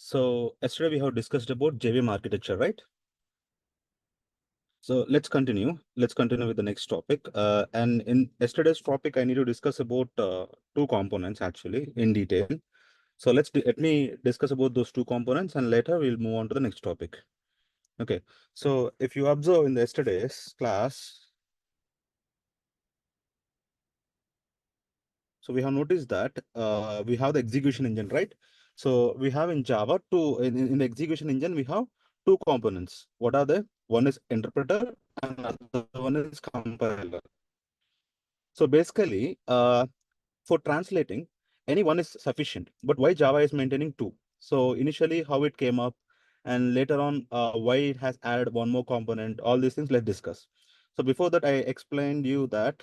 So yesterday we have discussed about JVM architecture, right? So let's continue. Let's continue with the next topic. And in yesterday's topic, I need to discuss about two components actually in detail. So let me discuss about those two components, and later we'll move on to the next topic. Okay. So if you observe in the yesterday's class, so we have noticed that we have the execution engine, right? So we have in Java in the execution engine, we have two components. What are they? One is interpreter and another one is compiler. So basically, for translating, any one is sufficient. But why Java is maintaining two? So initially, how it came up, and later on, why it has added one more component. All these things, let's discuss. So before that, I explained you that.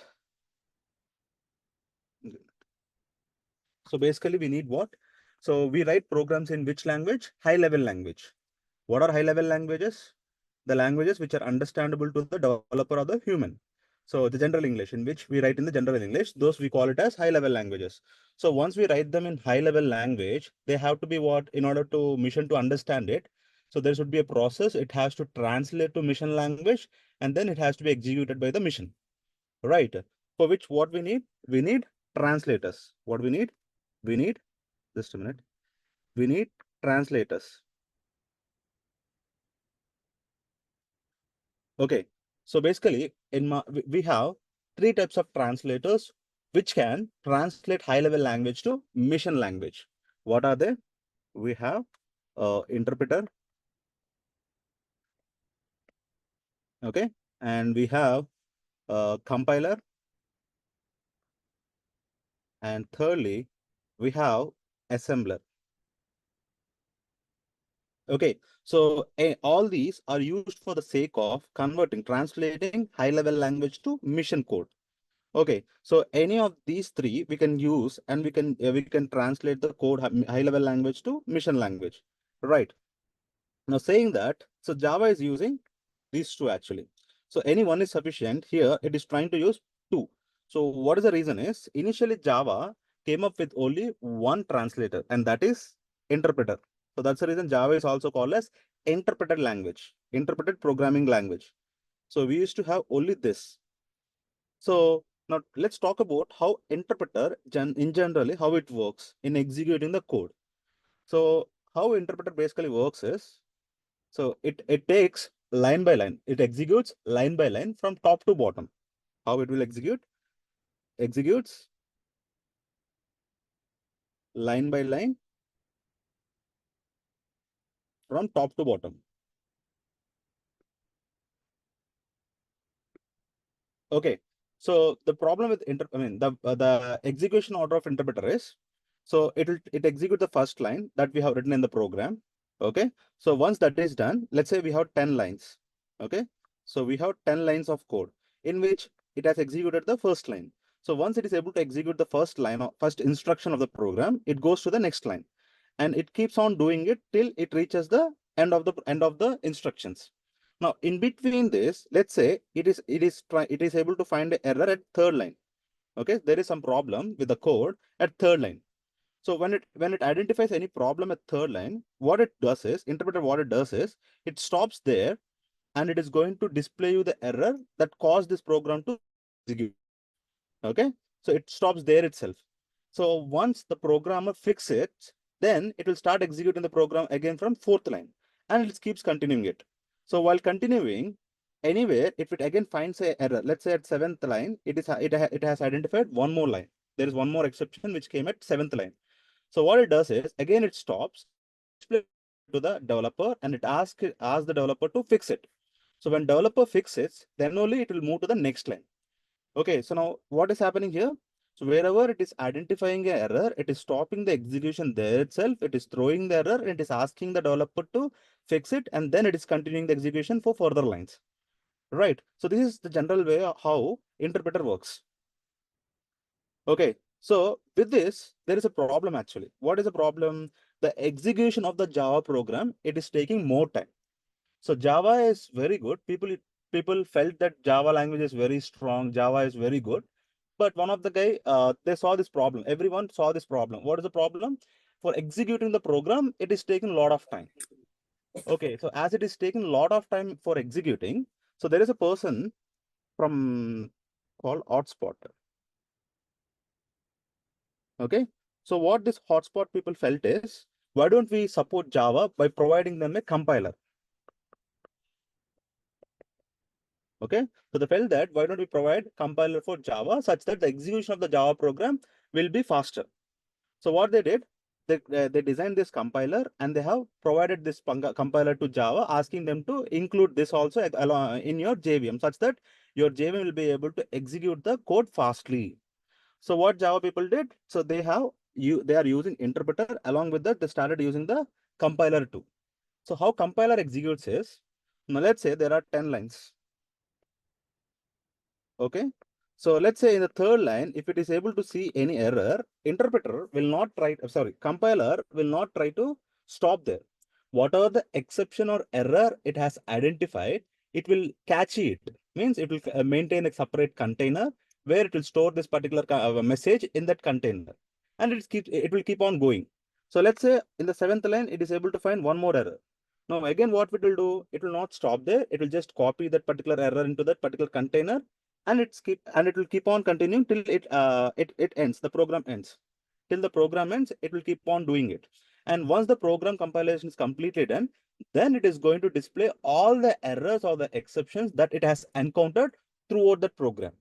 So basically, we need what? So we write programs in which language? High-level language. What are high-level languages? The languages which are understandable to the developer or the human. So the general English, in which we write in the general English, those we call it as high-level languages. So once we write them in high-level language, they have to be what? In order to mission to understand it. So there should be a process. It has to translate to mission language, and then it has to be executed by the mission. Right? For which what we need? We need translators. What we need? We need, just a minute. We need translators. Okay, so basically, we have three types of translators which can translate high-level language to mission language. What are they? We have interpreter, okay, and we have compiler, and thirdly, we have assembler. Okay, so all these are used for the sake of translating high-level language to mission code. Okay, so any of these three we can use, and we can translate the code high-level language to mission language, right? Now saying that, so Java is using these two actually. So any one is sufficient. Here it is trying to use two. So what is the reason is initially Java came up with only one translator, and that is interpreter. So that's the reason Java is also called as interpreted language, interpreted programming language. So we used to have only this. So now let's talk about how interpreter in generally how it works in executing the code. So how interpreter basically works is, so it takes line by line. It executes line by line from top to bottom. How it will execute? Executes line by line from top to bottom. Okay. So the problem with the execution order of interpreter is, so it execute the first line that we have written in the program. Okay. So once that is done, let's say we have 10 lines. Okay. So we have 10 lines of code in which it has executed the first line. So once it is able to execute the first line or first instruction of the program, it goes to the next line, and it keeps on doing it till it reaches the end of the instructions. Now, in between this, let's say it is able to find an error at third line. Okay, there is some problem with the code at third line. So when it identifies any problem at third line, what it does is, interpreter what it does is, it stops there, and it is going to display you the error that caused this program to execute. Okay, so it stops there itself. So once the programmer fixes it, then it will start executing the program again from fourth line, and it keeps continuing it. So while continuing, anywhere, if it again finds a error, let's say at seventh line, it has identified one more line. There is one more exception which came at seventh line. So what it does is, again, it stops, display to the developer, and it asks the developer to fix it. So when developer fixes, then only it will move to the next line. Okay, so now what is happening here? So wherever it is identifying an error, it is stopping the execution there itself. It is throwing the error, and it is asking the developer to fix it, and then it is continuing the execution for further lines. Right. So this is the general way of how interpreter works. Okay. So with this, there is a problem actually. What is the problem? The execution of the Java program, it is taking more time. So Java is very good. People felt that Java language is very strong. Java is very good. But one of the guy, they saw this problem. Everyone saw this problem. What is the problem? for executing the program, it is taking a lot of time. Okay, so as it is taking a lot of time for executing, so there is a person from called hotspot. Okay, so what this hotspot people felt is, why don't we support Java by providing them a compiler? Okay, so they felt that why don't we provide compiler for Java such that the execution of the Java program will be faster. So what they did, they designed this compiler and they have provided this compiler to Java, asking them to include this also in your JVM such that your JVM will be able to execute the code fastly. So what Java people did, so they are using interpreter, along with that they started using the compiler too. So how compiler executes is, now let's say there are 10 lines. Okay, so let's say in the third line, if it is able to see any error, interpreter will not try, compiler will not try to stop there. Whatever the exception or error it has identified, it will catch it. Means it will maintain a separate container where it will store this particular message in that container, and it will keep on going. So let's say in the seventh line, it is able to find one more error. Now again, what it will do, it will not stop there. It will just copy that particular error into that particular container, and it will keep on continuing till it ends. The program ends. Till the program ends, it will keep on doing it. And once the program compilation is completely done, then it is going to display all the errors or the exceptions that it has encountered throughout the program.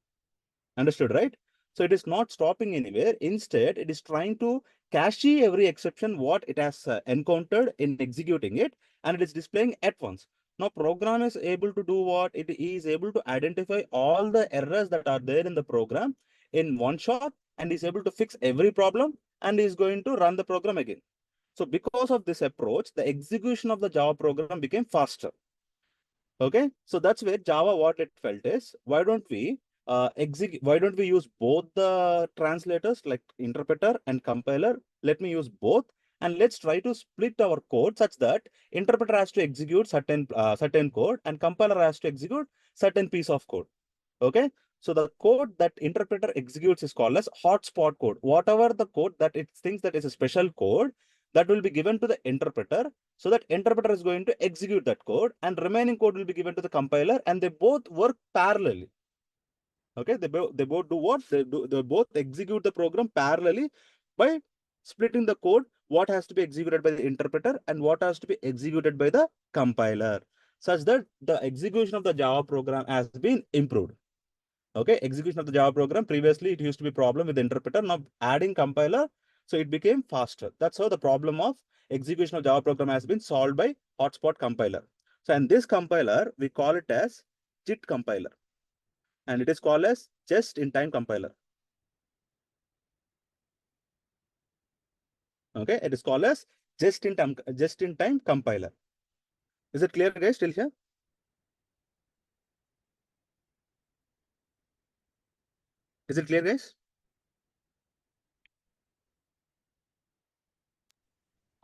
Understood, right? So it is not stopping anywhere. Instead, it is trying to cache every exception what it has encountered in executing it, and it is displaying at once. Now, program is able to do what? It is able to identify all the errors that are there in the program in one shot, and is able to fix every problem, and is going to run the program again. So because of this approach, the execution of the Java program became faster. Okay, so that's where Java, what it felt is, why don't we use both the translators like interpreter and compiler? Let me use both, and let's try to split our code such that interpreter has to execute certain code and compiler has to execute certain piece of code. Okay, so the code that interpreter executes is called as hotspot code. Whatever the code that it thinks that is a special code, that will be given to the interpreter, so that interpreter is going to execute that code, and remaining code will be given to the compiler, and they both work parallelly. Okay, they both do what? They both execute the program parallelly by splitting the code, what has to be executed by the interpreter and what has to be executed by the compiler, such that the execution of the Java program has been improved. Okay, execution of the Java program. Previously, it used to be problem with the interpreter. Now adding compiler, so it became faster. That's how the problem of execution of Java program has been solved by hotspot compiler. So, and this compiler, we call it as JIT compiler, and it is called as just-in-time compiler. Okay, it is called as just-in-time compiler. Is it clear, guys? Still here? Is it clear, guys?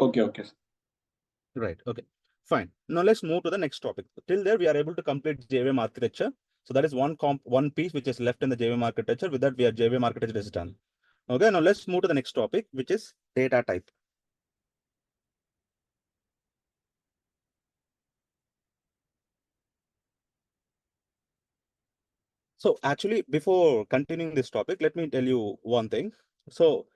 Okay. Right. Okay. Fine. Now let's move to the next topic. Till there, we are able to complete JVM architecture. So that is one piece which is left in the JVM architecture. With that, JVM architecture is done. Okay. Now let's move to the next topic, which is data type. So actually, before continuing this topic, let me tell you one thing. So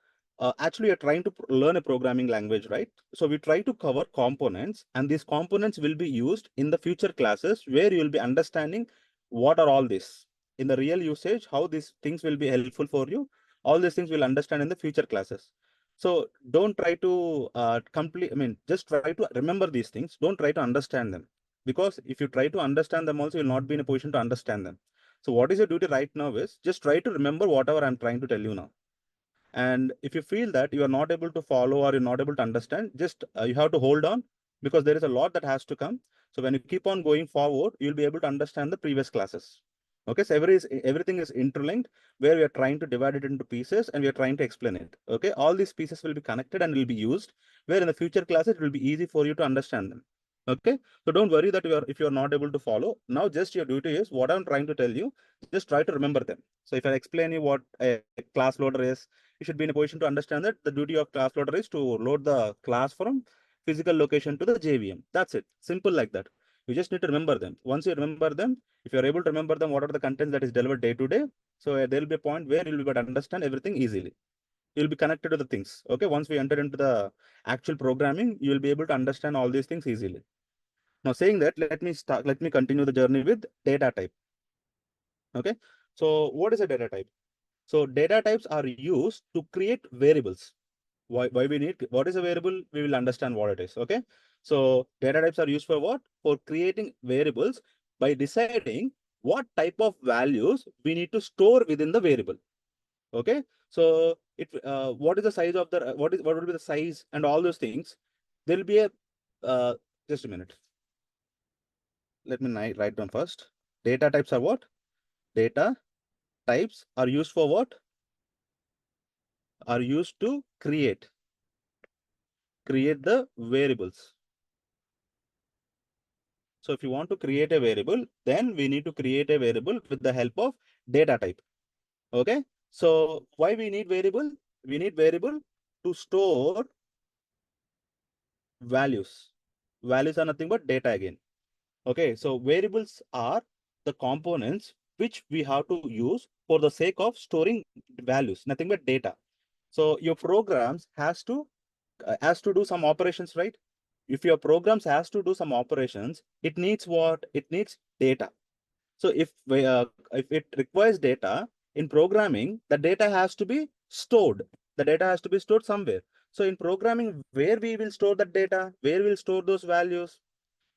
actually, you're trying to learn a programming language, right? So we try to cover components, and these components will be used in the future classes where you will be understanding what are all this in the real usage, how these things will be helpful for you. All these things we'll understand in the future classes. So don't try to just try to remember these things. Don't try to understand them, because if you try to understand them also, you'll not be in a position to understand them. So what is your duty right now is just try to remember whatever I'm trying to tell you now. And if you feel that you are not able to follow or you're not able to understand, just you have to hold on, because there is a lot that has to come. So when you keep on going forward, you'll be able to understand the previous classes. Okay, so everything is interlinked, where we are trying to divide it into pieces and we are trying to explain it. Okay, all these pieces will be connected and will be used, where in the future classes it will be easy for you to understand them. Okay, so don't worry that if you are not able to follow. Now just your duty is, what I'm trying to tell you, just try to remember them. So if I explain you what a class loader is, you should be in a position to understand that the duty of class loader is to load the class from physical location to the JVM. That's it. Simple like that. You just need to remember them. Once you remember them, if you're able to remember them, what are the contents that is delivered day to day? So there will be a point where you'll be able to understand everything easily. You'll be connected to the things. Okay. Once we enter into the actual programming, you will be able to understand all these things easily. Now saying that, let me continue the journey with data type. Okay. So what is a data type? So data types are used to create variables. Why we need, what is a variable? We will understand what it is. Okay. So data types are used for what? For creating variables by deciding what type of values we need to store within the variable. Okay. So what is the size of the, what will be the size and all those things? There will be a, just a minute. Let me write down first. Data types are what? Data types are used for what? Are used to create the variables. So if you want to create a variable, then we need to create a variable with the help of data type. Okay. So why we need variable? We need variable to store values. Values are nothing but data again. Okay. So variables are the components which we have to use for the sake of storing values, nothing but data. So your programs has to do some operations, right? If your programs has to do some operations, it needs what? It needs data. So if it requires data in programming, the data has to be stored. The data has to be stored somewhere. So in programming, where we will store that data, where we'll store those values.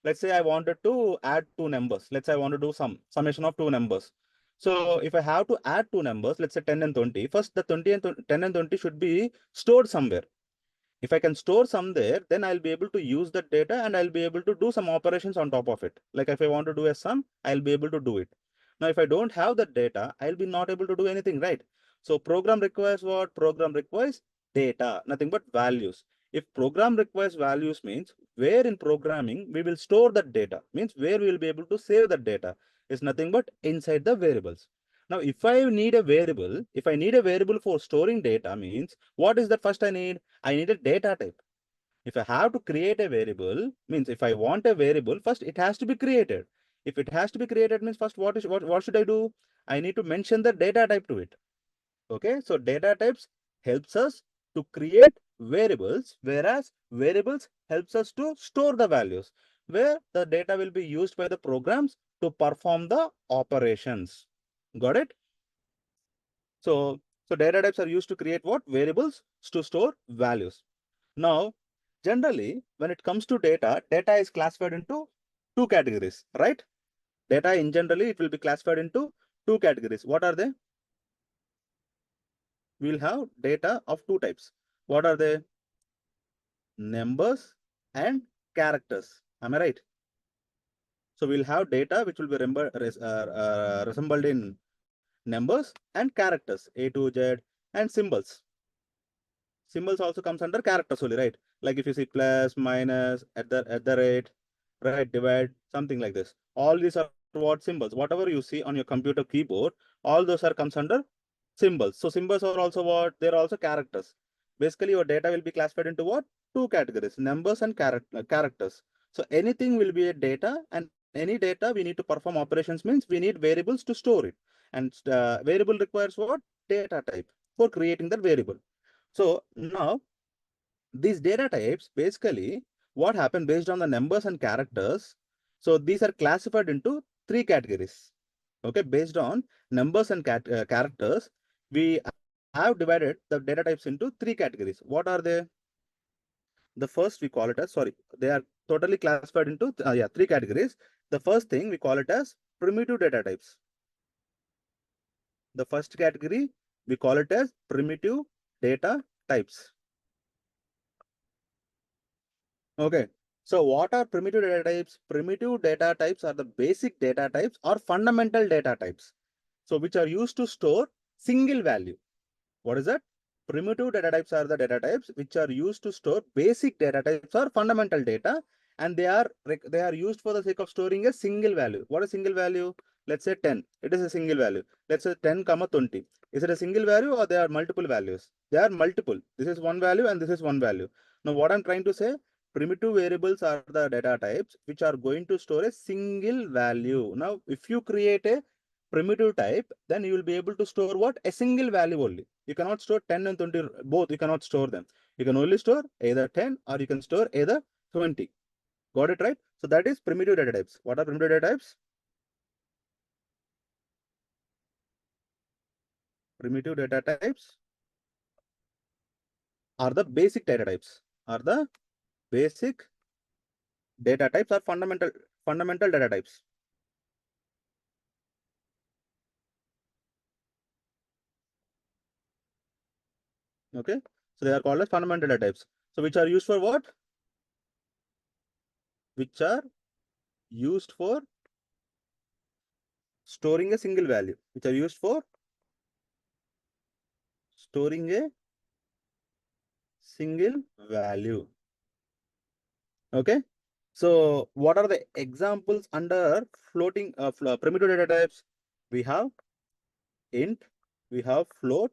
Let's say I wanted to add two numbers. Let's say I want to do some summation of two numbers. So if I have to add two numbers, let's say 10 and 20, first the 10 and 20 should be stored somewhere. If I can store some there, then I'll be able to use that data and I'll be able to do some operations on top of it. Like if I want to do a sum, I'll be able to do it. Now, if I don't have that data, I'll be not able to do anything, right? So program requires what? Program requires data, nothing but values. If program requires values means where in programming we will store that data, means where we will be able to save that data is nothing but inside the variables. Now, if I need a variable for storing data means what is that first I need? I need a data type. If I have to create a variable, means if I want a variable, first it has to be created. If it has to be created means first what should I do? I need to mention the data type to it. Okay, so data types helps us to create variables, whereas variables helps us to store the values, where the data will be used by the programs to perform the operations. Got it? So data types are used to create what? Variables to store values. Now, generally, when it comes to data, data is classified into two categories, right? Data in generally, it will be classified into two categories. What are they? We'll have data of two types. What are they? Numbers and characters. Am I right? So we'll have data which will be resembled in numbers and characters, A to Z, and symbols. Symbols also comes under characters only, right? Like if you see plus, minus, at the rate, right, divide, something like this. All these are what? Symbols. Whatever you see on your computer keyboard, all those are comes under symbols. So symbols are also what? They're also characters. Basically, your data will be classified into what? Two categories, numbers and characters. So anything will be a data, and any data we need to perform operations means we need variables to store it. And variable requires what? Data type for creating that variable. So now these data types, basically what happened based on the numbers and characters. So these are classified into three categories. Okay, based on numbers and characters, we have divided the data types into three categories. What are they? The first we call it as, sorry, they are totally classified into three categories. The first thing we call it as primitive data types. The first category we call it as primitive data types. Okay. So what are primitive data types? Primitive data types are the basic data types or fundamental data types. So which are used to store single value. What is that? Primitive data types are the data types which are used to store basic data types or fundamental data, and they are used for the sake of storing a single value. What is single value? Let's say 10. It is a single value. Let's say 10 comma 20. Is it a single value or they are multiple values? They are multiple. This is one value and this is one value. Now what I'm trying to say, primitive variables are the data types which are going to store a single value. Now if you create a primitive type, then you will be able to store what? A single value only. You cannot store 10 and 20 both. You cannot store them. You can only store either 10 or you can store either 20. Got it right? So that is primitive data types. What are primitive data types? Primitive data types are the basic data types. Are the basic data types or fundamental data types. Okay. So they are called as fundamental data types. So which are used for what? Which are used for storing a single value. Which are used for storing a single value. Okay. So what are the examples under floating primitive data types? We have int, we have float,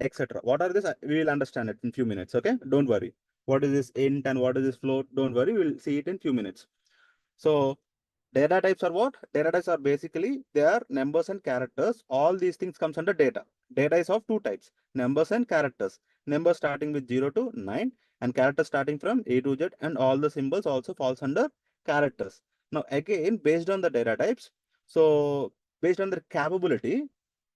etc. What are this? We will understand it in few minutes. Okay, don't worry. What is this int and what is this float? Don't worry, we'll see it in few minutes. So data types are what? Data types are basically they are numbers and characters. All these things comes under data. Data is of two types: numbers and characters. Numbers starting with 0 to 9 and characters starting from A to Z, and all the symbols also falls under characters. Now again, based on the data types, so based on their capability,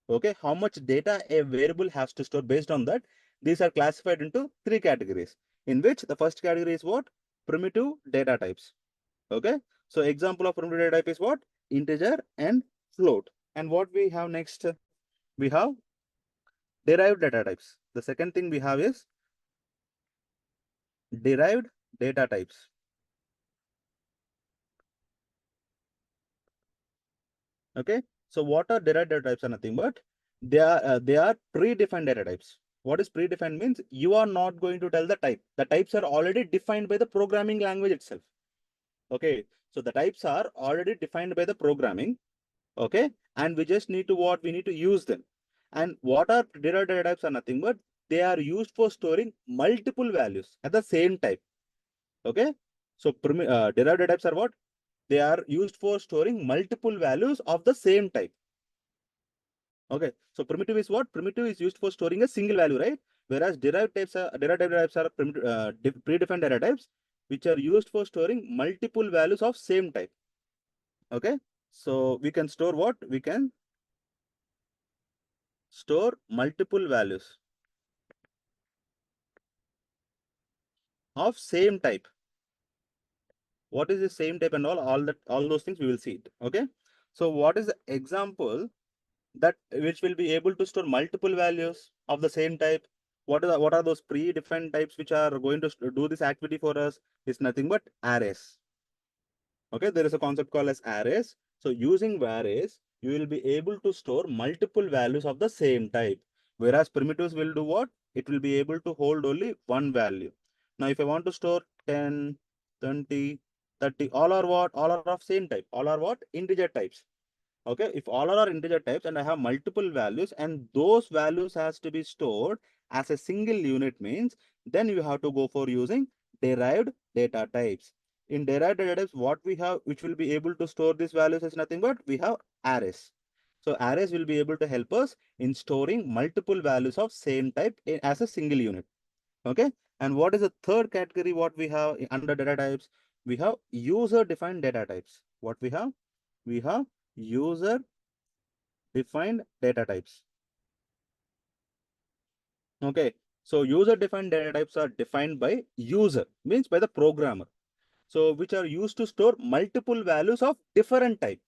okay, how much data a variable has to store, based on that these are classified into three categories, in which the first category is what? Primitive data types. Okay, so example of primitive data type is what? Integer and float. And what we have next? We have derived data types. The second thing we have is derived data types. Okay, so what are derived data types? Are nothing but they are predefined data types. What is predefined means? You are not going to tell the type. The types are already defined by the programming language itself. Okay, so the types are already defined by the programming. Okay, and we just need to what? We need to use them. And what are derived data types? Are nothing but they are used for storing multiple values at the same type. Okay, so derived data types are what? They are used for storing multiple values of the same type. Okay, so primitive is what? Primitive is used for storing a single value, right? Whereas derived data types are predefined data types, which are used for storing multiple values of same type. Okay, so we can store what? We can store multiple values of same type. What is the same type and all those things we will see it. Okay, so what is the example that which will be able to store multiple values of the same type? What are those predefined types which are going to do this activity for us? Is nothing but arrays. Okay, there is a concept called as arrays. So using arrays, you will be able to store multiple values of the same type. Whereas primitives will do what? It will be able to hold only one value. Now, if I want to store 10, 20, 30, all are what? All are of same type. All are what? Integer types. Okay, if all are integer types and I have multiple values and those values has to be stored as a single unit means, then you have to go for using derived data types. In derived data types, what we have, which will be able to store these values is nothing but we have arrays. So arrays will be able to help us in storing multiple values of same type as a single unit. Okay, and what is the third category? What we have under data types? We have user defined data types. What we have? We have user defined data types. Okay, so user defined data types are defined by user, means by the programmer. So which are used to store multiple values of different type.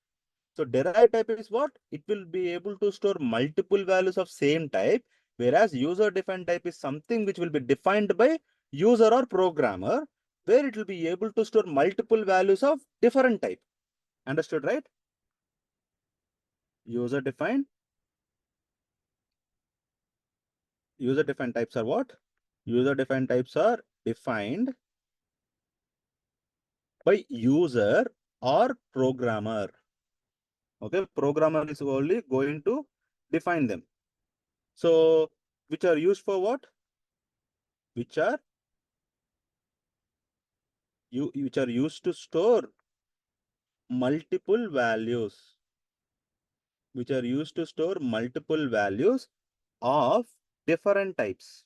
So derived type is what? It will be able to store multiple values of same type, whereas user defined type is something which will be defined by user or programmer, where it will be able to store multiple values of different type. Understood, right? User defined types are what? User defined types are defined by user or programmer. Okay, programmer is only going to define them. So which are used for what? Which are used to store multiple values, which are used to store multiple values of different types.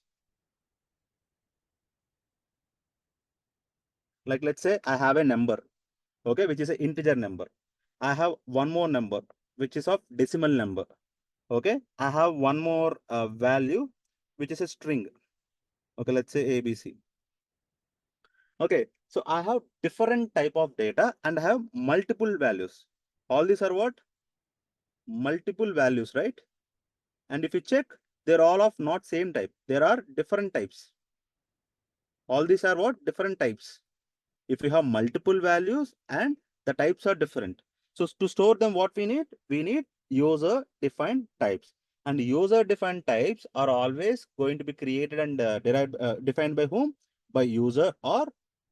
Like let's say I have a number, okay, which is an integer number. I have one more number, which is of decimal number. Okay, I have one more value, which is a string. Okay, let's say ABC. Okay, so I have different type of data and I have multiple values. All these are what? Multiple values, right? And if you check, they're all of not same type. There are different types. All these are what? Different types. If you have multiple values and the types are different. So to store them, what we need? We need user defined types. And user defined types are always going to be created and defined by whom? By user or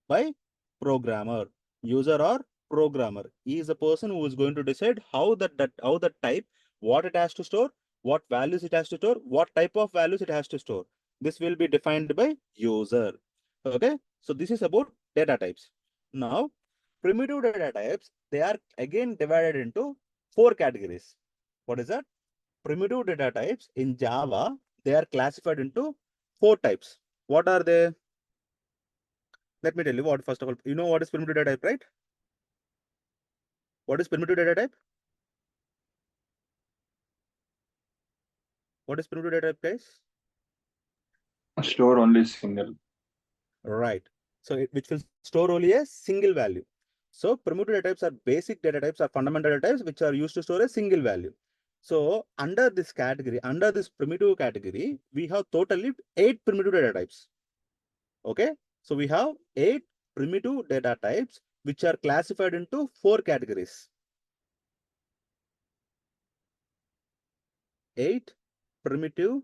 by programmer. User or programmer. He is the person who is going to decide how that type, what it has to store, what values it has to store, what type of values it has to store. This will be defined by user. Okay, so this is about data types. Now, primitive data types, they are again divided into 4 categories. What is that? Primitive data types in Java, they are classified into 4 types. What are they? Let me tell you what, first of all, you know what is primitive data type, right? What is primitive data type? What is primitive data type, guys? Store only single. Right. So which will store only a single value. So primitive data types are basic data types or fundamental data types which are used to store a single value. So under this category, under this primitive category, we have totally 8 primitive data types. Okay. So we have 8 primitive data types which are classified into 4 categories. 8 primitive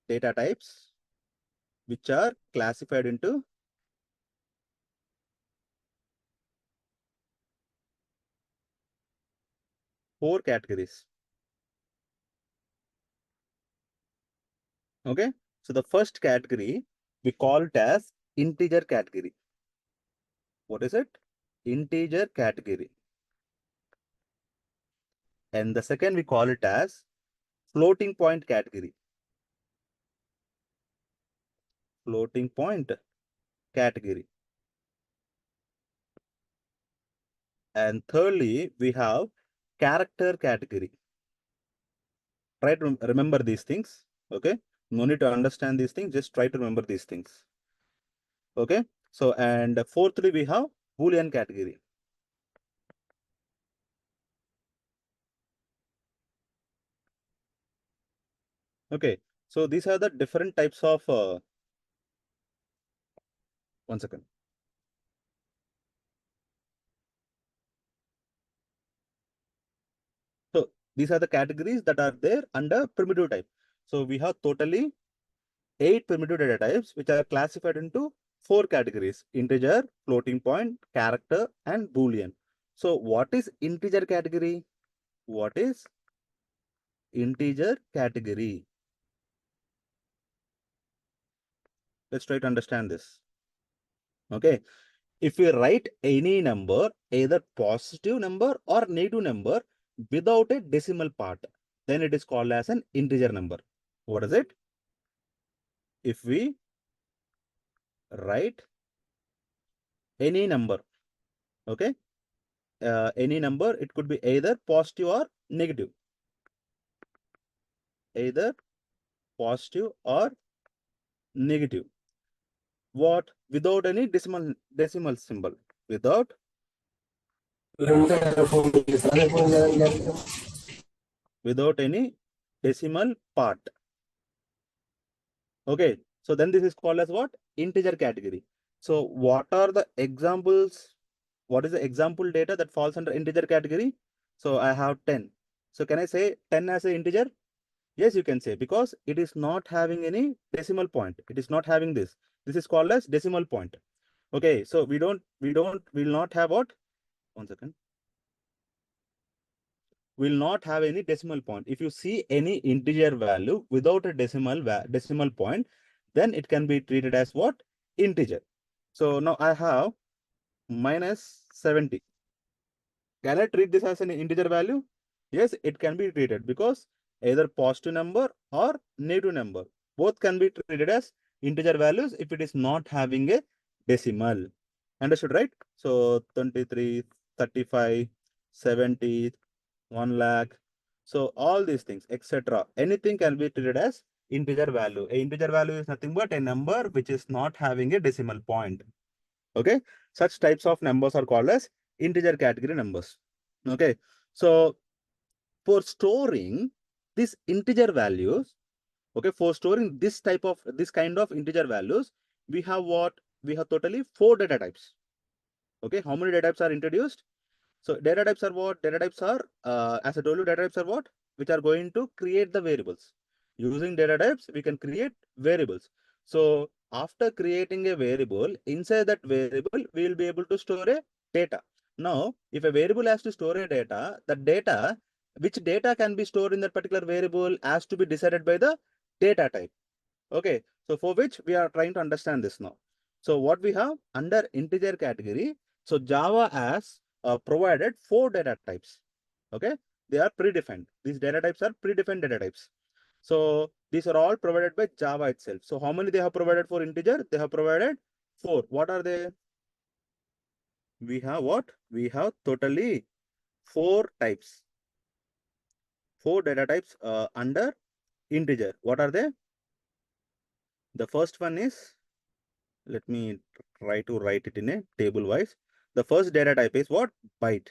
data types which are classified into 4 categories. Okay. So the first category we call it as integer category. What is it? Integer category. And the second we call it as floating point category. Floating point category. And thirdly, we have character category. Try to remember these things. Okay. No need to understand these things. Just try to remember these things. Okay. So, and fourthly, we have Boolean category. Okay. So these are the different types of, 1 second. So these are the categories that are there under primitive type. So we have totally 8 primitive data types, which are classified into 4 categories: integer, floating point, character, and Boolean. So what is integer category? What is integer category? Let's try to understand this. Okay. If we write any number, either positive number or negative number without a decimal part, then it is called as an integer number. What is it? If we write any number, okay, any number, it could be either positive or negative, either positive or negative. What? Without any decimal symbol, without any decimal part. Okay, so then this is called as what? Integer category. So what are the examples? What is the example data that falls under integer category? So I have 10. So can I say 10 as an integer? Yes, you can say, because it is not having any decimal point. It is not having this. This is called as decimal point. Okay, so we will not have what? 1 second. Will not have any decimal point. If you see any integer value without a decimal point, then it can be treated as what? Integer. So now I have minus 70. Can I treat this as an integer value? Yes, it can be treated because either positive number or negative number. Both can be treated as integer values if it is not having a decimal. Understood, right? So 23, 35, 70, 1 lakh. So all these things, etc. Anything can be treated as integer value. A integer value is nothing but a number which is not having a decimal point. Okay. Such types of numbers are called as integer category numbers. Okay. So for storing these integer values, okay, for storing this kind of integer values, we have what? We have totally 4 data types. Okay. How many data types are introduced? So data types are what? Data types are, as I told you, data types are what? Which are going to create the variables. Using data types, we can create variables. So after creating a variable, inside that variable, we will be able to store a data. Now, if a variable has to store a data, the data, which data can be stored in that particular variable has to be decided by the data type. Okay, so for which we are trying to understand this now. So what we have under integer category, so Java has provided 4 data types. Okay, they are predefined. These data types are predefined data types. So these are all provided by Java itself. So how many they have provided for integer? They have provided 4. What are they? We have what? We have totally 4 types. 4 data types under integer. What are they? The first one is, let me try to write it in a table wise. The first data type is what? Byte.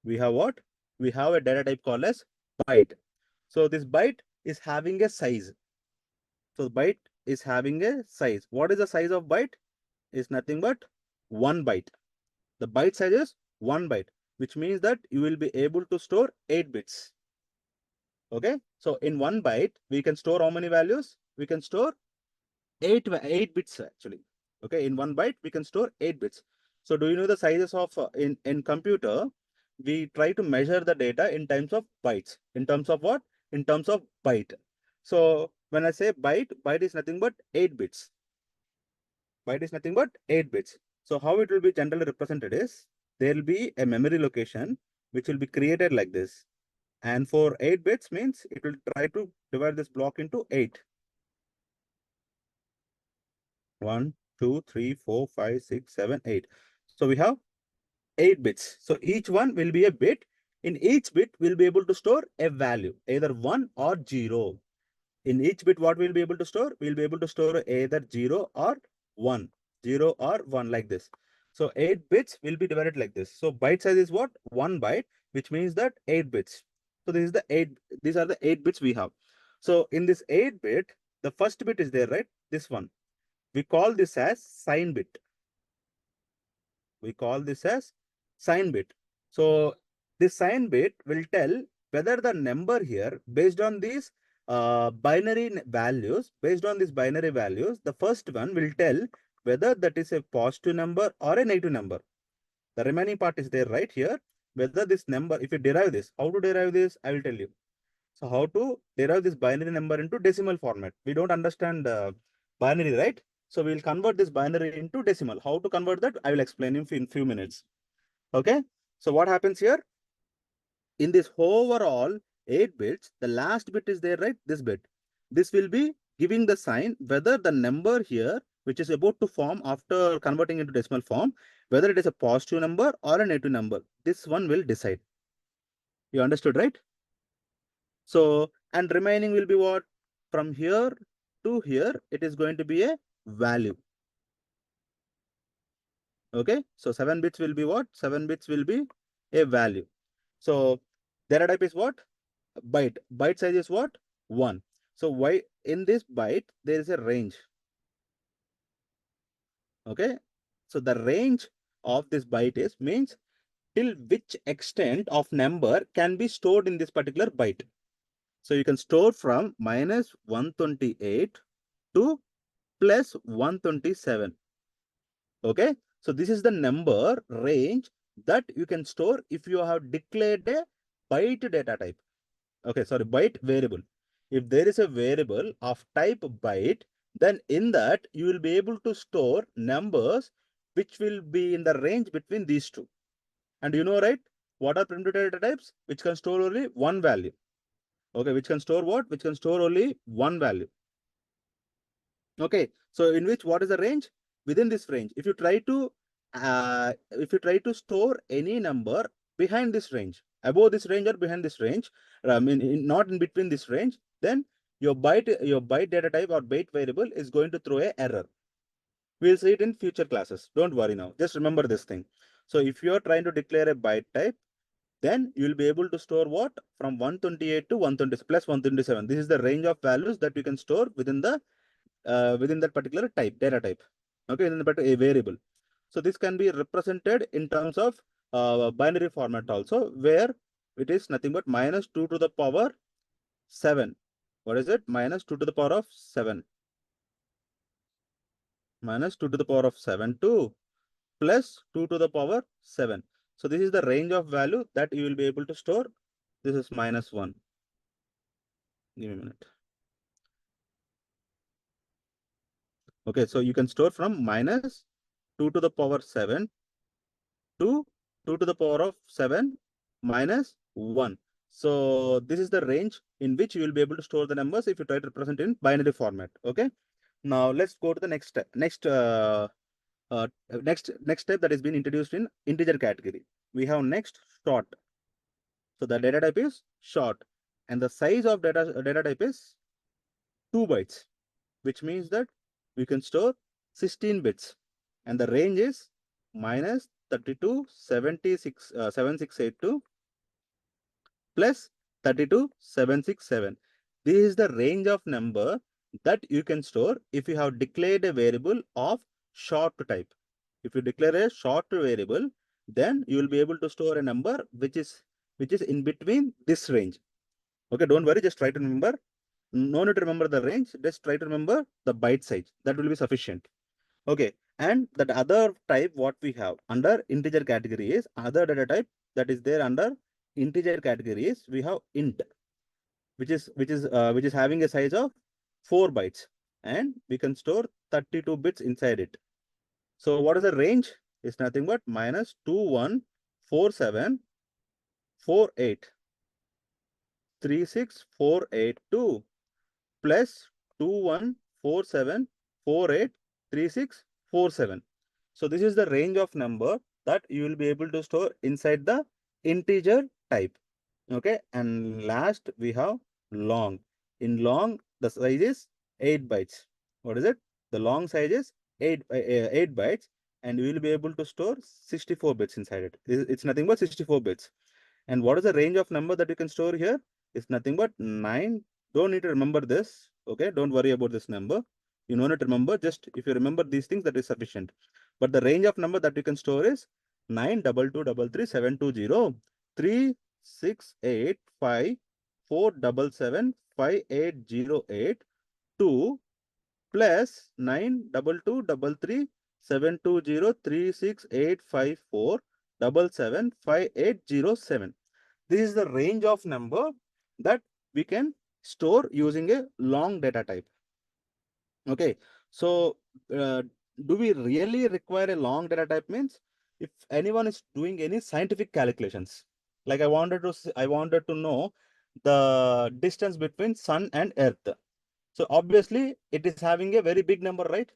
We have what? We have a data type called as byte. So this byte is having a size. So byte is having a size. What is the size of byte? Is nothing but 1 byte. The byte size is 1 byte, which means that you will be able to store 8 bits. Okay. So in 1 byte, we can store how many values? We can store 8 bits actually. Okay, in 1 byte we can store 8 bits. So do you know the sizes of in computer? We try to measure the data in terms of bytes. In terms of what? In terms of byte. So when I say byte, byte is nothing but 8 bits. Byte is nothing but 8 bits. So how it will be generally represented is there will be a memory location which will be created like this. And for 8 bits means it will try to divide this block into 8. 1, 2, 3, 4, 5, 6, 7, 8. So we have 8 bits. So each one will be a bit. In each bit, we'll be able to store a value, either 1 or 0. In each bit, what we'll be able to store? We'll be able to store either 0 or 1. 0 or 1 like this. So 8 bits will be divided like this. So byte size is what? 1 byte, which means that 8 bits. So this is the 8, these are the 8 bits we have. So in this 8 bit, the first bit is there, right? This one. We call this as sign bit. We call this as sign bit. So this sign bit will tell whether the number here, based on these binary values, the first one will tell whether that is a positive number or a negative number. The remaining part is there right here. Whether this number, if you derive this, how to derive this, I will tell you. So how to derive this binary number into decimal format? We don't understand binary, right? So we'll convert this binary into decimal. How to convert that? I will explain in few minutes. Okay. So what happens here? In this overall 8 bits, the last bit is there, right? This bit. This will be giving the sign whether the number here, which is about to form after converting into decimal form, whether it is a positive number or a negative number. This one will decide. You understood, right? So, and remaining will be what? From here to here, it is going to be a value. Okay. So 7 bits will be what? 7 bits will be a value. So data type is what? Byte. Byte size is what? 1. So why in this byte, there is a range. Okay. So the range of this byte is means till which extent of number can be stored in this particular byte. So you can store from minus 128 to plus 127. Okay. So this is the number range that you can store if you have declared a byte data type. Okay, sorry, byte variable. If there is a variable of type byte, then in that you will be able to store numbers which will be in the range between these two. And you know, right? What are primitive data types? Which can store only one value. Okay, which can store what? Which can store only one value. Okay, so in which what is the range? Within this range. If you try to store any number behind this range, above this range or behind this range, I mean not in between this range, then your byte data type or byte variable is going to throw a error. We'll see it in future classes. Don't worry now. Just remember this thing. So if you are trying to declare a byte type, then you will be able to store what? From 128 to 120 plus 127. This is the range of values that you can store within that particular type, data type. Okay, in a variable. So this can be represented in terms of binary format also, where it is nothing but minus 2 to the power 7. What is it? Minus 2 to the power of 7. Minus 2 to the power of 7 to plus 2 to the power 7. So this is the range of value that you will be able to store. This is minus 1. Give me a minute. Okay, so you can store from minus 2 to the power 7 to 2 to the power of 7 minus 1. So this is the range in which you will be able to store the numbers if you try to represent in binary format. Okay. Now let's go to the next step. Next step that has been introduced in integer category. We have next short. So the data type is short, and the size of data type is 2 bytes, which means that we can store 16 bits, and the range is minus 32 76 7682 plus 32 767. This is the range of number that you can store if you have declared a variable of short type. If you declare a short variable, then you will be able to store a number which is in between this range. Okay, don't worry, just try to remember. No need to remember the range, just try to remember the byte size. That will be sufficient. Okay, and that other type what we have under integer category is other data type that is there under integer category is we have int, which is having a size of 4 bytes, and we can store 32 bits inside it. So what is the range? It's nothing but minus 214748 36482 plus 2147483647. So this is the range of number that you will be able to store inside the integer type. Okay, and last we have long. In long, the size is 8 bytes. What is it? The long size is 8 bytes, and we will be able to store 64 bits inside it. It's nothing but 64 bits. And what is the range of number that you can store here? It's nothing but 9. Don't need to remember this. Okay, don't worry about this number. You don't need to remember. Just if you remember these things, that is sufficient. But the range of number that you can store is 92233 3685 477 5808 2 plus 92233 720 36854 775 807. This is the range of number that we can store using a long data type. Okay, so do we really require a long data type? Means if anyone is doing any scientific calculations, like I wanted to know the distance between sun and earth. So obviously it is having a very big number, right?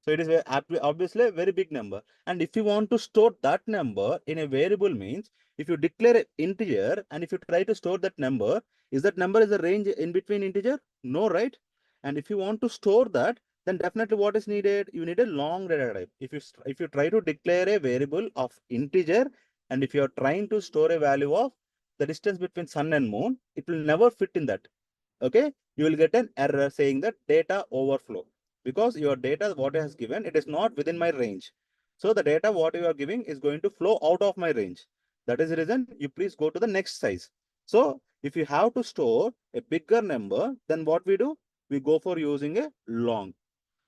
So it is obviously a very big number. And if you want to store that number in a variable, means if you declare an integer and if you try to store that number, is that number is a range in between integer? No, right? And if you want to store that, then definitely what is needed? You need a long data type. If you try to declare a variable of integer, and if you are trying to store a value of the distance between sun and moon, it will never fit in that. Okay, you will get an error saying that data overflow, because your data what it has given, it is not within my range. So the data what you are giving is going to flow out of my range. That is the reason you please go to the next size. So if you have to store a bigger number, then what we do? We go for using a long.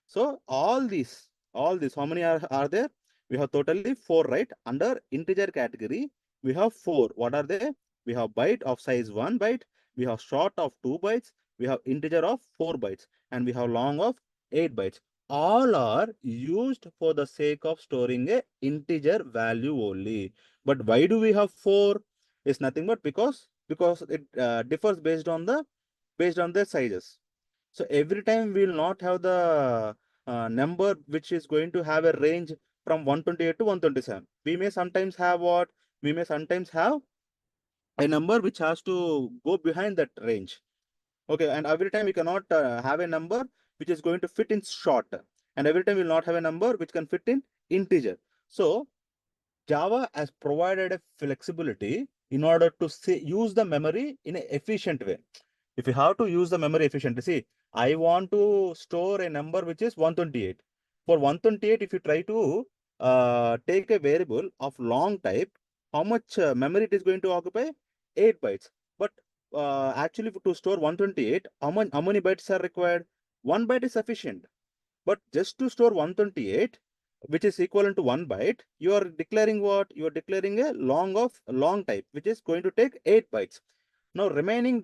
So all these, how many are there? We have totally 4, right? Under integer category, we have 4. What are they? We have byte of size 1 byte, we have short of 2 bytes, we have integer of 4 bytes, and we have long of 8 bytes. All are used for the sake of storing a integer value only. But why do we have 4? It's nothing but because it differs based on their sizes. So every time we will not have the number which is going to have a range from 128 to 127. We may sometimes have what? We may sometimes have a number which has to go behind that range. Okay, and every time we cannot have a number which is going to fit in short. And every time we will not have a number which can fit in integer. So Java has provided a flexibility in order to use the memory in an efficient way. If you have to use the memory efficiently, see, I want to store a number which is 128. For 128, if you try to take a variable of long type, how much memory it is going to occupy? 8 bytes. But actually, to store 128, how many bytes are required? 1 byte is sufficient. But just to store 128, which is equivalent to 1 byte, you are declaring what? You are declaring a long type, which is going to take 8 bytes. Now, remaining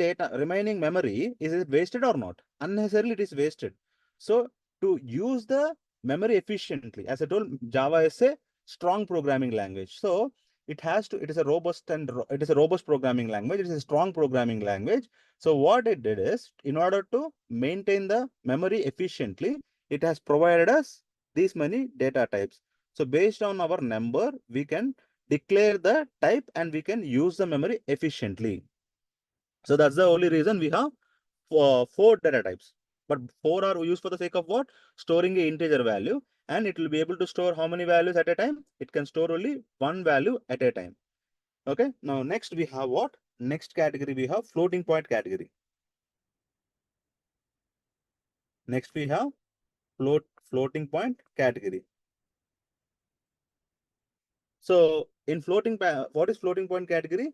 memory, is it wasted or not? Unnecessarily, it is wasted. So, to use the memory efficiently, as I told, Java is a strong programming language. So, it is a robust programming language. It is a strong programming language. So, what it did is, in order to maintain the memory efficiently, it has provided us these many data types. So, based on our number, we can declare the type and we can use the memory efficiently. So that's the only reason we have 4 data types. But 4 are used for the sake of what? Storing a integer value, and it will be able to store how many values at a time? It can store only one value at a time. Okay. Now next we have what? Next category we have floating point category. Next we have floating point category. So in what is floating point category?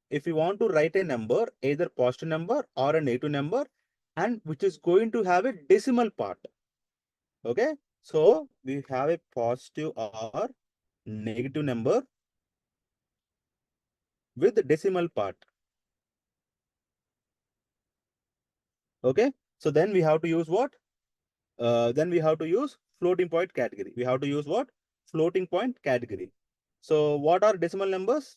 If you want to write a number, either positive number or a negative number, and which is going to have a decimal part. Okay, so we have a positive or negative number with decimal part. Okay, so then we have to use what? Then we have to use floating point category. We have to use what? Floating point category. So what are decimal numbers?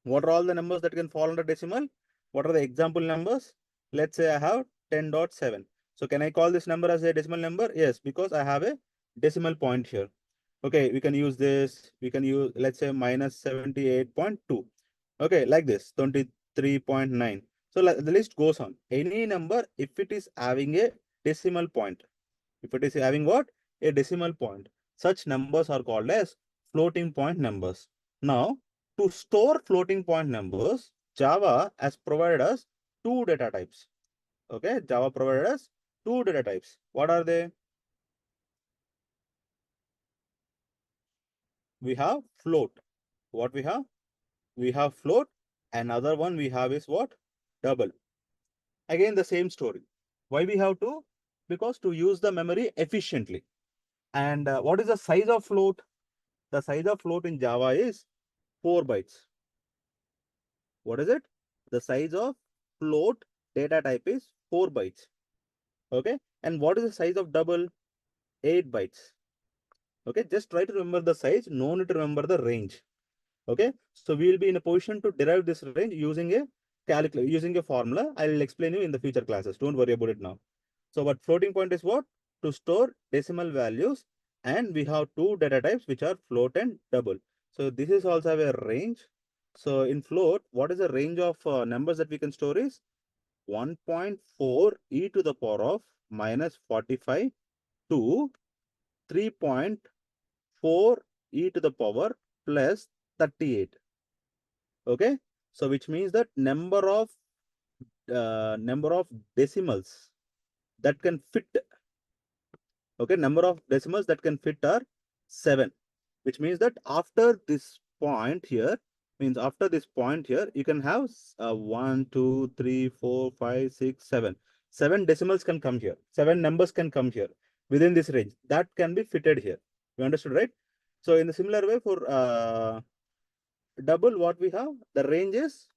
What are all the numbers that can fall under decimal? What are the example numbers? Let's say I have 10.7. So can I call this number as a decimal number? Yes, because I have a decimal point here. Okay, we can use this. We can use, let's say, minus 78.2. Okay, like this, 23.9. So the list goes on. Any number, if it is having a decimal point, if it is having what? A decimal point, such numbers are called as floating point numbers. Now, to store floating point numbers, Java has provided us 2 data types. Okay, Java provided us 2 data types. What are they? We have float. What we have? We have float. Another one we have is what? Double. Again, the same story. Why we have to? Because to use the memory efficiently. And what is the size of float? The size of float in Java is 4 bytes. What is it? The size of float data type is 4 bytes. Okay. And what is the size of double? 8 bytes. Okay. Just try to remember the size. No need to remember the range. Okay. So we will be in a position to derive this range using a formula. I will explain you in the future classes. Don't worry about it now. So what floating point is what? To store decimal values. And we have 2 data types which are float and double. So this is also a range. So in float, what is the range of numbers that we can store is 1.4 e to the power of minus 45 to 3.4 e to the power plus 38. Okay. So which means that number of decimals that can fit. Okay, number of decimals that can fit are 7, which means that after this point here, you can have 1, 2, 3, 4, 5, 6, 7. 7 decimals can come here. 7 numbers can come here within this range. That can be fitted here. You understood, right? So in the similar way for double, what we have, the range is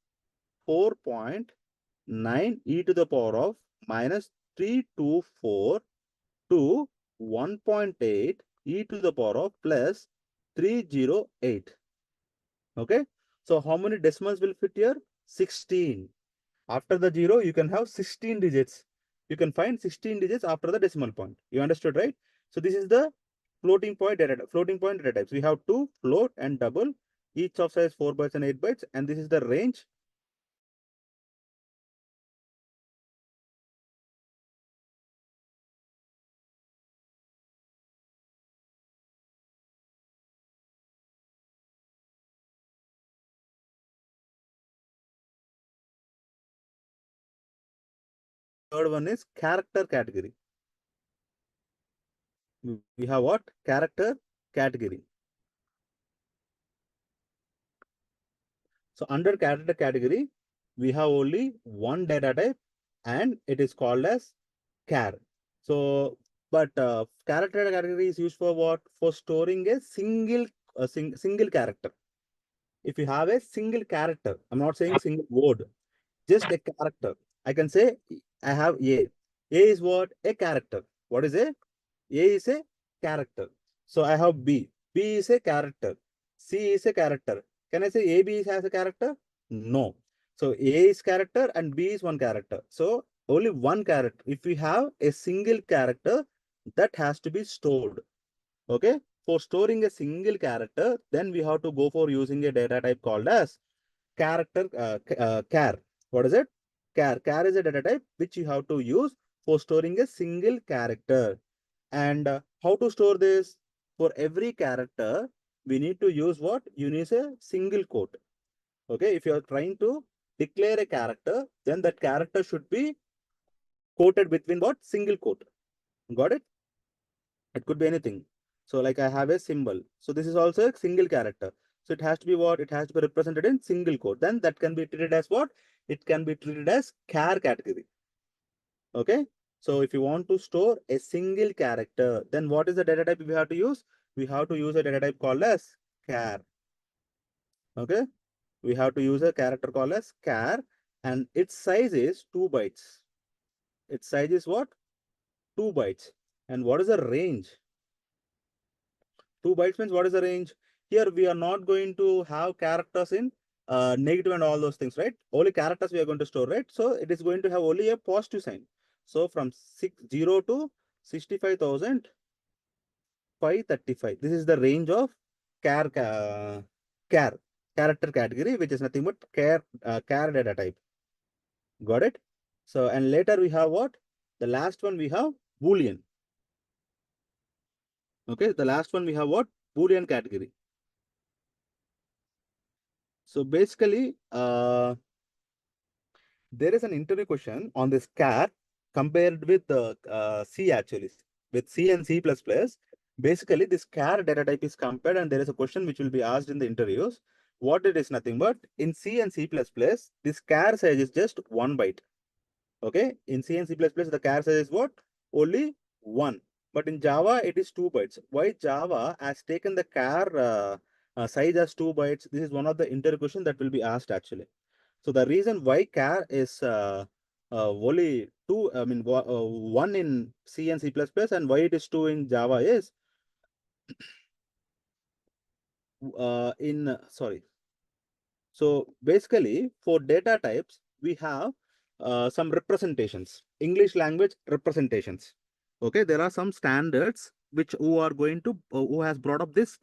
4.9 e to the power of minus 324 to 1.8 e to the power of plus 308. Okay. So how many decimals will fit here? 16. After the zero, you can have 16 digits. You can find 16 digits after the decimal point. You understood, right? So this is the floating point data types. We have two, float and double, each of size 4 bytes and 8 bytes. And this is the range. Third one is character category. We have what? Character category. So under character category, we have only one data type and it is called as char. So, but character category is used for what? For storing a single character. If you have a single character, I'm not saying single word, just a character. I can say I have A. A is what? A character. What is A? A is a character. So I have B. B is a character. C is a character. Can I say A, B has a character? No. So A is character and B is one character. So only one character. If we have a single character, that has to be stored. Okay. For storing a single character, then we have to go for using a data type called as character char. What is it? Char. Char is a data type which you have to use for storing a single character. And how to store this? For every character, we need to use what? You need a single quote. Okay, if you are trying to declare a character, then that character should be quoted between what? Single quote. Got it? It could be anything. So like I have a symbol. So this is also a single character. So it has to be what? It has to be represented in single quote. Then that can be treated as what? It can be treated as char category. Okay. So if you want to store a single character, then what is the data type we have to use? We have to use a data type called as char. Okay. We have to use a character called as char and its size is 2 bytes. Its size is what? 2 bytes. And what is the range? 2 bytes means what is the range? Here we are not going to have characters in negative and all those things, right? Only characters we are going to store, right? So it is going to have only a positive sign. So from 0 to 65,535. This is the range of char, char character category, which is nothing but char data type. Got it? So, and later we have what? The last one we have Boolean. Okay, the last one we have what? Boolean category. So basically, there is an interview question on this char compared with the C actually, with C and C++. Basically, this char data type is compared and there is a question which will be asked in the interviews. What it is nothing but in C and C++, this char size is just 1 byte. Okay, in C and C++, the char size is what? Only 1. But in Java, it is 2 bytes. Why Java has taken the char size as 2 bytes? This is one of the interview question that will be asked actually. So the reason why char is only 2, I mean, 1 in C and C++ and why it is 2 in Java is sorry. So basically for data types, we have some representations, English language representations. Okay, there are some standards which who are going to, who has brought up this,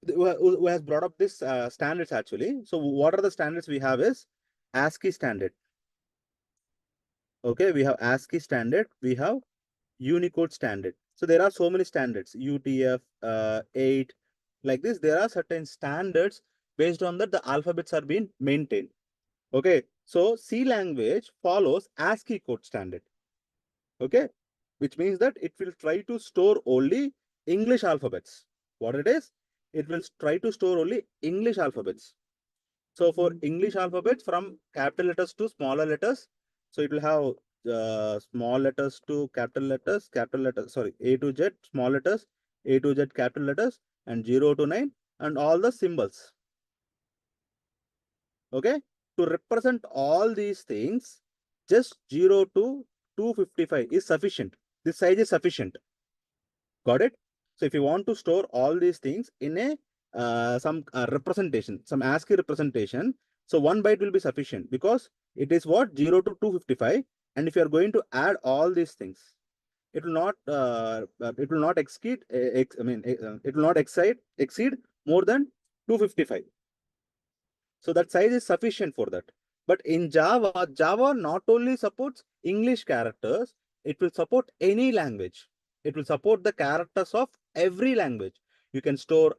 who has brought up this standards actually. So what are the standards we have is ASCII standard. Okay, we have ASCII standard, we have Unicode standard. So there are so many standards, UTF 8, like this. There are certain standards based on that the alphabets are being maintained. Okay, so C language follows ASCII code standard. Okay, which means that it will try to store only English alphabets. What it is? It will try to store only English alphabets. So for English alphabets from capital letters to smaller letters, so it will have small letters to capital letters, sorry, A to Z, small letters, A to Z capital letters, and 0 to 9, and all the symbols. Okay, to represent all these things, just 0 to 255 is sufficient. This size is sufficient. Got it? So if you want to store all these things in a some representation, some ASCII representation, so 1 byte will be sufficient, because it is what, 0 to 255. And if you are going to add all these things, it will not exceed it will not exceed more than 255. So that size is sufficient for that. But in Java, Java not only supports English characters, it will support any language. It will support the characters of every language. You can store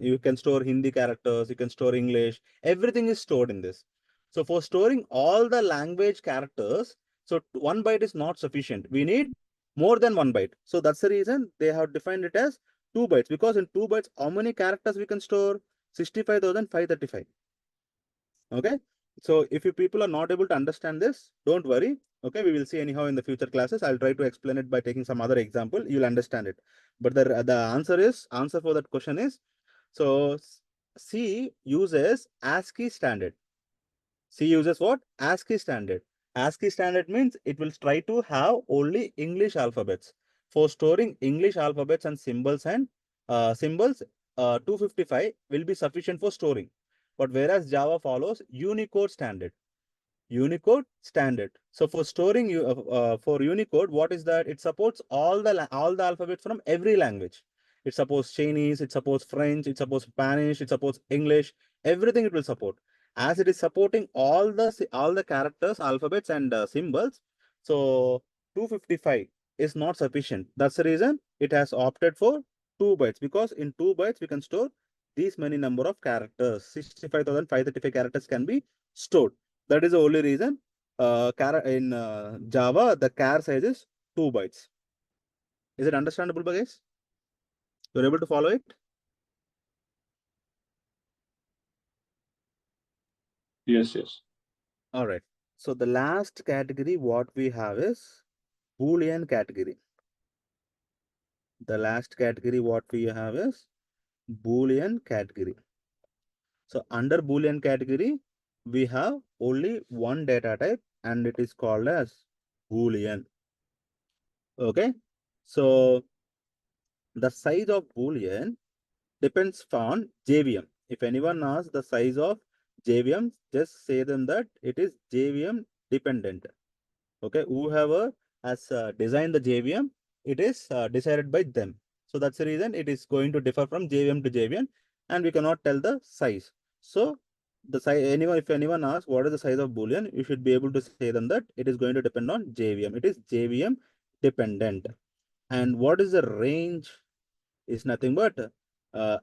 you can store Hindi characters, you can store English, everything is stored in this. So for storing all the language characters, so 1 byte is not sufficient. We need more than 1 byte. So that's the reason they have defined it as 2 bytes, because in 2 bytes, how many characters we can store? 65,535. Okay. So if you people are not able to understand this, don't worry. Okay. We will see anyhow in the future classes. I'll try to explain it by taking some other example. You'll understand it. But the answer for that question is, so C uses ASCII standard. C uses what? ASCII standard. ASCII standard means it will try to have only English alphabets. For storing English alphabets and symbols, 255 will be sufficient for storing. But whereas Java follows Unicode standard. Unicode standard. So for storing for Unicode, what is that? It supports all the alphabets from every language. It supports Chinese, it supports French, it supports Spanish, it supports English. Everything it will support. As it is supporting all the characters, alphabets, and symbols, so 255 is not sufficient. That's the reason it has opted for 2 bytes, because in 2 bytes we can store these many number of characters. 65,535 characters can be stored. That is the only reason in Java, the char size is 2 bytes. Is it understandable, guys? You're able to follow it? Yes, yes. All right. So the last category what we have is Boolean category. The last category what we have is Boolean category. So under Boolean category, we have only one data type, and it is called as Boolean. Okay. So the size of Boolean depends on JVM. If anyone asks the size of JVM, just say them that it is JVM dependent. Okay, whoever has designed the JVM, it is decided by them. So that's the reason it is going to differ from JVM to JVM, and we cannot tell the size. So the size, if anyone asks what is the size of Boolean, you should be able to say them that it is going to depend on JVM. It is JVM dependent. And what is the range? Is nothing but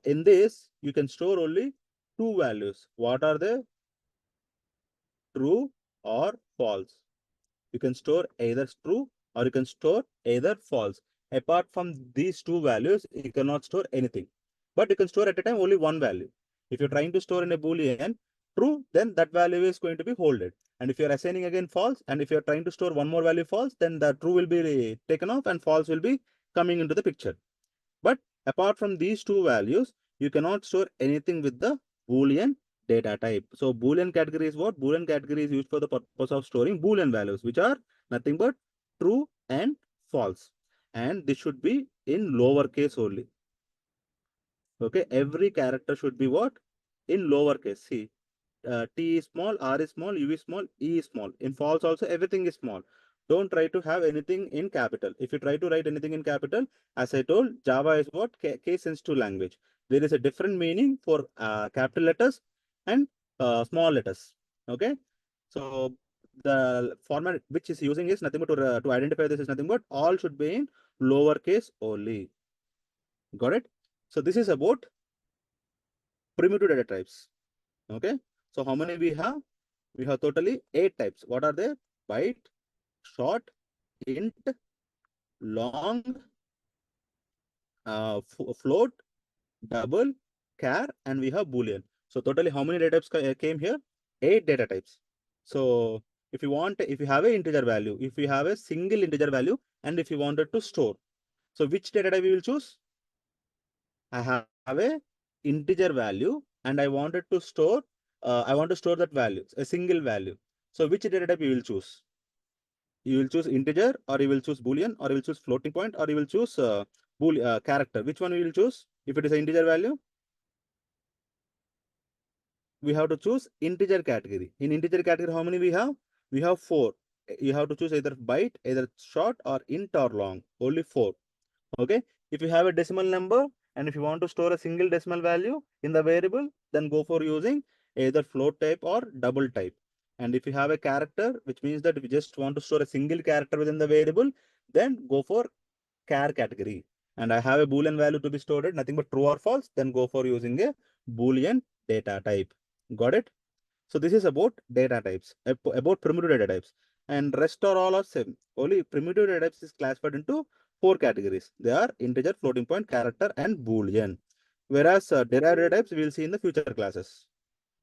in this you can store only two values. What are they? True or false. You can store either true or you can store either false. Apart from these two values, you cannot store anything. But you can store at a time only one value. If you're trying to store in a Boolean true, then that value is going to be holded. And if you're assigning again false, and if you're trying to store one more value false, then the true will be taken off and false will be coming into the picture. But apart from these two values, you cannot store anything with the Boolean data type. So Boolean category is what? Boolean category is used for the purpose of storing Boolean values, which are nothing but true and false. And this should be in lowercase only. Okay, every character should be what? In lowercase. See, T is small, R is small, U is small, E is small. In false also, everything is small. Don't try to have anything in capital. If you try to write anything in capital, as I told, Java is what? Case sensitive language. There is a different meaning for capital letters and small letters. Okay. So the format which is using is nothing but to identify this is nothing but all should be in lowercase only. Got it? So this is about primitive data types. Okay. So how many we have? We have totally 8 types. What are they? Byte, short, int, long, float, double, char, and we have Boolean. So totally how many data types came here? 8 data types. So if you have an integer value, if you have a single integer value, and if you wanted to store, So which data type we will choose? I have a integer value and I wanted to store, I want to store that value, a single value. So which data type you will choose? You will choose integer, or you will choose boolean, or you will choose floating point, or you will choose character. Which one you will choose? If it is an integer value, we have to choose integer category. In integer category, how many we have? We have 4. You have to choose either byte, either short or int or long. Only 4. Okay. If you have a decimal number and if you want to store a single decimal value in the variable, then go for using either float type or double type. And if you have a character, which means that if you just want to store a single character within the variable, then go for char category. And I have a boolean value to be stored, nothing but true or false, then go for using a boolean data type. Got it? So this is about data types, about primitive data types, and rest are all are same. Only primitive data types is classified into 4 categories. They are integer, floating point, character, and boolean. Whereas derived data types we will see in the future classes.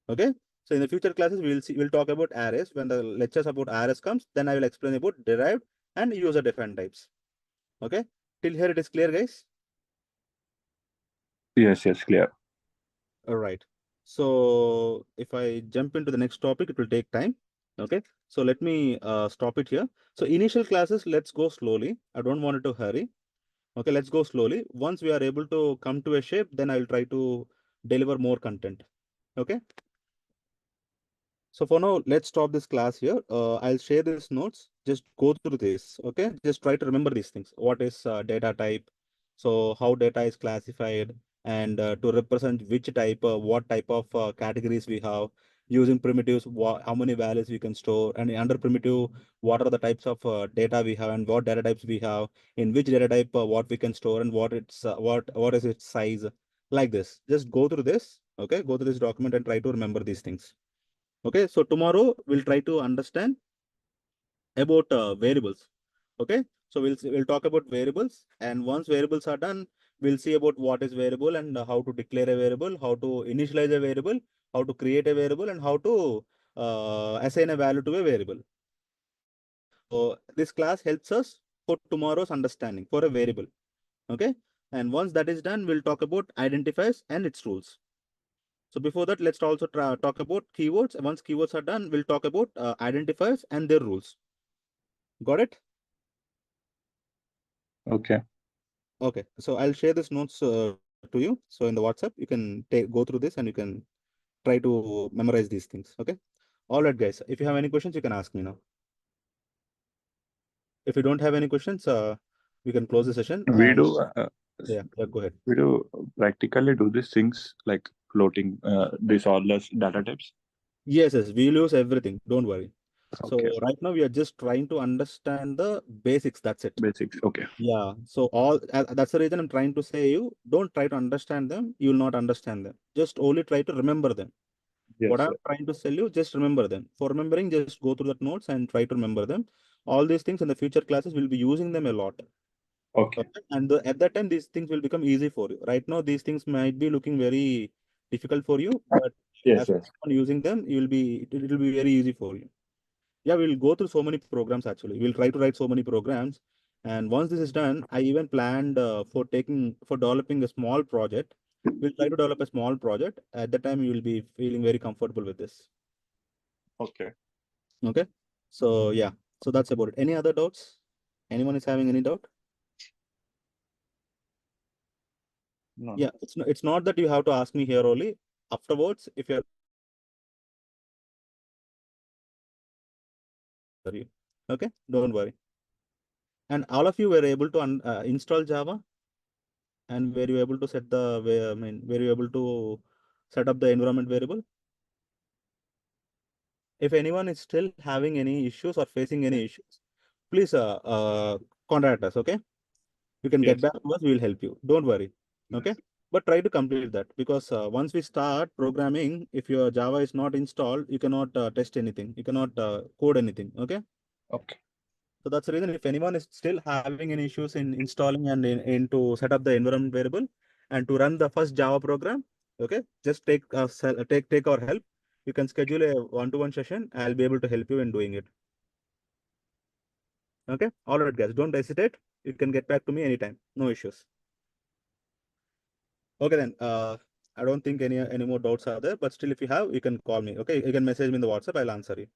Okay. So in the future classes we'll talk about arrays. When the lectures about arrays comes, then I will explain about derived and user defined types. Okay. Till here it is clear, guys. Yes, yes, clear. All right. So if I jump into the next topic, it will take time. Okay. So let me stop it here. So initial classes, let's go slowly. I don't want it to hurry. Okay, let's go slowly. Once we are able to come to a shape, then I will try to deliver more content. Okay. So for now, let's stop this class here. I'll share these notes. Just go through this. Okay. Just try to remember these things. What is data type? So how data is classified, and to represent which type, what type of categories we have using primitives, how many values we can store, and under primitive, what are the types of data we have and what data types we have, in which data type, what we can store and what is its size, like this. Just go through this. Okay. Go through this document and try to remember these things. Okay, so tomorrow we'll try to understand about variables. Okay, so we'll talk about variables, and once variables are done, we'll see about what is variable and how to declare a variable, how to initialize a variable, how to create a variable, and how to assign a value to a variable. So this class helps us for tomorrow's understanding for a variable. Okay, and once that is done, we'll talk about identifiers and its rules. So before that, let's also talk about keywords. Once keywords are done, we'll talk about identifiers and their rules. Got it? Okay. Okay. So I'll share this notes to you. So in the WhatsApp, you can go through this and you can try to memorize these things. Okay. All right, guys. If you have any questions, you can ask me now. If you don't have any questions, we can close the session. We And do yeah, go ahead. we do practically do these things like floating these all the data types. Yes, yes, we'll use everything. Don't worry. So Okay. right now we are just trying to understand the basics. That's it. Basics. Okay. Yeah. So that's the reason I'm trying to say you don't try to understand them. You will not understand them. Just only try to remember them. What Yes, I'm sir. trying to tell you, just remember them. For remembering, just go through that notes and try to remember them. All these things in the future classes, we'll be using them a lot. Okay. Okay? And at that time, these things will become easy for you. Right now, these things might be looking very difficult for you, but Yes, as you yes. keep on using them, it will be very easy for you. Yeah, we'll go through so many programs actually. We'll try to write so many programs. And once this is done, I even planned for developing a small project. We'll try to develop a small project. At that time, you will be feeling very comfortable with this. Okay. Okay. So yeah, so that's about it. Any other doubts? Anyone is having any doubt? No, Yeah, no. it's not that you have to ask me here only. Afterwards, if you're you. Okay, don't worry. And all of you were able to install Java, and were you able to set the were you able to set up the environment variable? If anyone is still having any issues or facing any issues, please contact us. Okay, you can get Yes. back to us. We will help you. Don't worry. Okay, Yes. but try to complete that, because once we start programming, if your Java is not installed, you cannot test anything. You cannot code anything. Okay. Okay. So that's the reason, if anyone is still having any issues in installing and in to set up the environment variable and to run the first Java program, okay, just take our help. You can schedule a one-to-one session. I'll be able to help you in doing it. Okay. All right, guys. Don't hesitate. You can get back to me anytime. No issues. Okay, then. I don't think any more doubts are there, but still, if you have, you can call me. Okay, you can message me in the WhatsApp. I'll answer you.